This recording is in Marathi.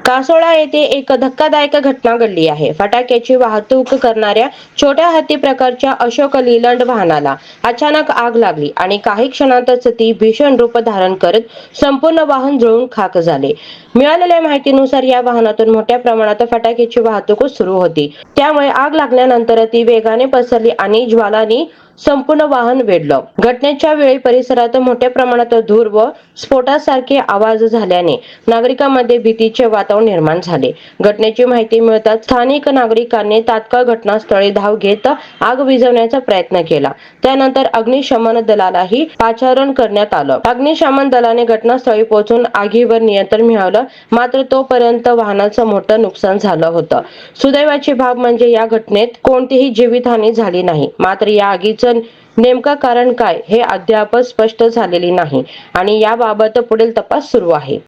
कासोळा येथे एक धक्कादायक घटना घडली आहे. फटाक्याची वाहतूक करणाऱ्या छोट्या हत्ती प्रकारच्या अशोक लीलंड वाहनाला अचानक आग लागली आणि काही क्षणातच ती भीषण रूप धारण करत संपूर्ण वाहन जळून खाक झाले. मिळालेल्या माहितीनुसार या वाहनातून मोठ्या प्रमाणात फटाक्याची वाहतूक सुरू होती. त्यामुळे आग लागल्यानंतर ती वेगाने पसरली आणि ज्वालांनी संपूर्ण वाहन वेढलं. घटनेच्या वेळी परिसरात मोठ्या प्रमाणात धूर व स्फोटासारखे आवाज झाल्याने नागरिकांमध्ये भीतीचे वातावरण निर्माण झाले. घटनेची माहिती मिळताच स्थानिक नागरिकांनी तात्काळ घटनास्थळी धाव घेत आग विझवण्याचा प्रयत्न केला. त्यानंतर अग्निशमन दलालाही पाचारण करण्यात आलं. अग्निशमन दलाने घटनास्थळी पोहोचून आगीवर नियंत्रण मिळवलं. मात्र तोपर्यंत वाहनाचं मोठं नुकसान झालं होतं. सुदैवाची बाब म्हणजे या घटनेत कोणतीही जीवितहानी झाली नाही. मात्र या आगीचं नेमकं कारण काय हे अद्याप स्पष्ट झालेले नाही आणि याबाबत पुढील तपास सुरू आहे.